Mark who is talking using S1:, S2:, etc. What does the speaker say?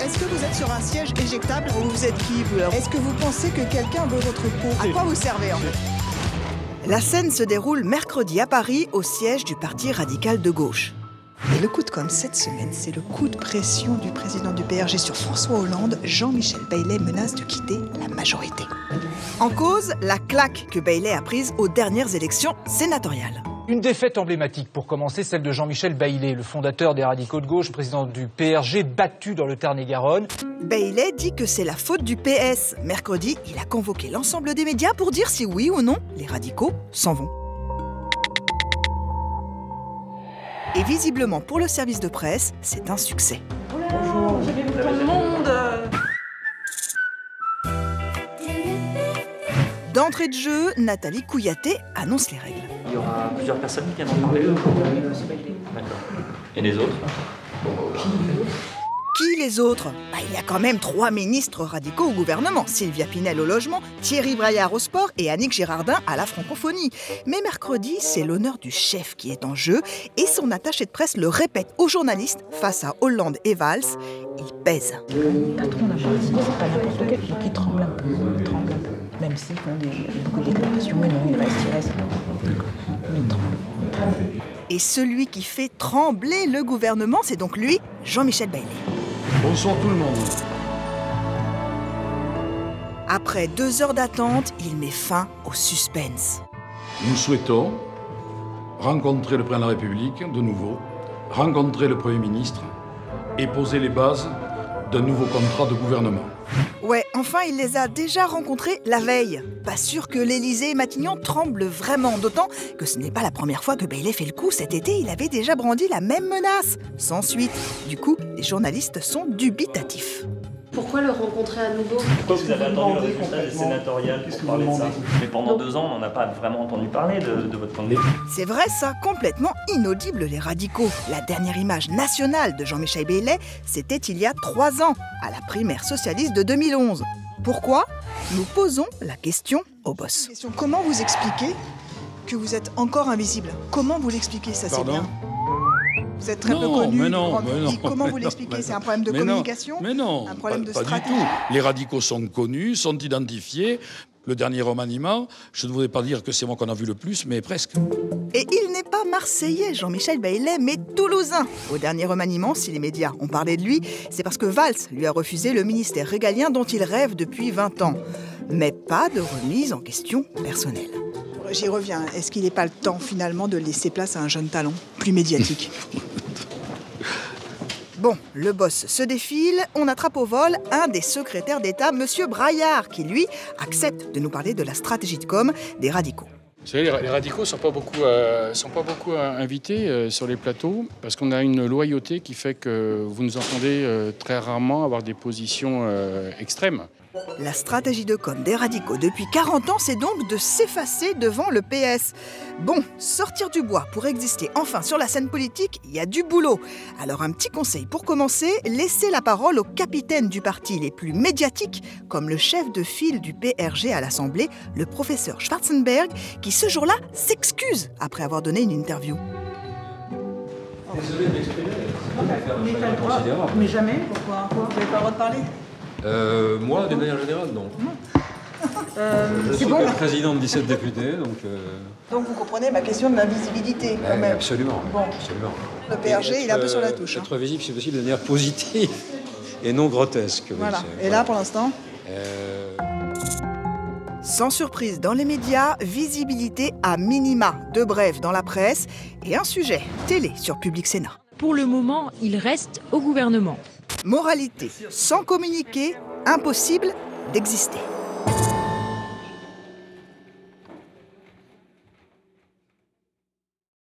S1: Est-ce que vous êtes sur un siège éjectable ou vous êtes qui, vous? Est-ce que vous pensez que quelqu'un veut votre peau? À quoi vous servez, en fait?
S2: La scène se déroule mercredi à Paris, au siège du Parti radical de gauche.
S1: Et le coup de com' cette semaine, c'est le coup de pression du président du PRG sur François Hollande. Jean-Michel Bailey menace de quitter la majorité.
S2: En cause, la claque que Bailey a prise aux dernières élections sénatoriales.
S3: Une défaite emblématique pour commencer, celle de Jean-Michel Bailey, le fondateur des radicaux de gauche, président du PRG, battu dans le Tarn-et-Garonne.
S2: Bailey dit que c'est la faute du PS. Mercredi, il a convoqué l'ensemble des médias pour dire si oui ou non les radicaux s'en vont. Et visiblement, pour le service de presse, c'est un succès.
S4: Bonjour, j'ai vu tout le monde.
S2: D'entrée de jeu, Nathalie Kouyaté annonce les règles.
S5: Il y aura plusieurs personnes qui viendront parler. D'accord. Et les autres?
S2: Qui les autres? Il y a quand même 3 ministres radicaux au gouvernement. Sylvia Pinel au logement, Thierry Braillard au sport et Annick Girardin à la francophonie. Mais mercredi, c'est l'honneur du chef qui est en jeu et son attaché de presse le répète aux journalistes face à Hollande et Valls. Il pèse.
S4: Le patron d'un parti, c'est pas n'importe quel qui tremble un peu. Même s'ils font beaucoup de déclarations, mais non, il reste. Il tremble.
S2: Et celui qui fait trembler le gouvernement, c'est donc lui, Jean-Michel Bailey.
S6: Bonsoir tout le monde.
S2: Après 2 heures d'attente, il met fin au suspense.
S6: Nous souhaitons rencontrer le président de la République de nouveau, rencontrer le Premier ministre et poser les bases d'un nouveau contrat de gouvernement.
S2: Ouais, enfin, il les a déjà rencontrés la veille. Pas sûr que l'Élysée et Matignon tremblent vraiment, d'autant que ce n'est pas la première fois que Bailey fait le coup. Cet été, il avait déjà brandi la même menace, sans suite. Du coup, les journalistes sont dubitatifs.
S7: Pourquoi le rencontrer à nouveau?
S5: Pourquoi vous avez attendu le résultat des sénatoriales pour parler de ça? Mais pendant 2 ans, on n'en a pas vraiment entendu parler de votre candidat.
S2: C'est vrai ça, complètement inaudible les radicaux. La dernière image nationale de Jean-Michel Bailey, c'était il y a 3 ans, à la primaire socialiste de 2011. Pourquoi? Nous posons la question au boss.
S1: Comment vous expliquez que vous êtes encore invisible? Comment vous l'expliquez, ça c'est bien? Vous êtes très peu connu, grand public. Comment vous l'expliquez? C'est un problème de communication?
S6: Mais non,
S1: un problème de
S6: pas
S1: stratégie?
S6: du tout. Les radicaux sont connus, sont identifiés. Le dernier remaniement, je ne voudrais pas dire que c'est moi qu'on a vu le plus, mais presque.
S2: Et il n'est pas marseillais, Jean-Michel Bailey, mais toulousain. Au dernier remaniement, si les médias ont parlé de lui, c'est parce que Valls lui a refusé le ministère régalien dont il rêve depuis 20 ans. Mais pas de remise en question personnelle.
S1: J'y reviens. Est-ce qu'il n'est pas le temps, finalement, de laisser place à un jeune talent, plus médiatique?
S2: Bon, le boss se défile, on attrape au vol un des secrétaires d'État, Monsieur Braillard, qui, lui, accepte de nous parler de la stratégie de com des radicaux.
S8: Vous savez, les radicaux ne sont pas beaucoup invités sur les plateaux parce qu'on a une loyauté qui fait que vous nous entendez très rarement avoir des positions extrêmes.
S2: La stratégie de com des radicaux depuis 40 ans, c'est donc de s'effacer devant le PS. Bon, sortir du bois pour exister enfin sur la scène politique, il y a du boulot. Alors un petit conseil pour commencer, laissez la parole aux capitaines du parti les plus médiatiques, comme le chef de file du PRG à l'Assemblée, le professeur Schwarzenberg, qui ce jour-là s'excuse après avoir donné une interview.
S9: Désolé de m'exprimer.
S4: Mais jamais, pourquoi? Vous n'avez pas le droit de parler?
S9: Moi, de manière générale, non. Je suis
S4: bon.
S9: président de 17 députés, donc...
S1: Donc vous comprenez ma question de l'invisibilité, quand même.
S9: Absolument,
S1: Bon.
S9: absolument.
S1: Le PRG, il est un peu sur la touche.
S9: Être visible, c'est possible de manière positive et non grotesque.
S1: Voilà.
S9: Oui,
S1: et là, pour l'instant
S2: Sans surprise dans les médias, visibilité à minima de brève dans la presse et un sujet, télé sur Public Sénat.
S10: Pour le moment, il reste au gouvernement.
S2: Moralité, sans communiquer, impossible d'exister.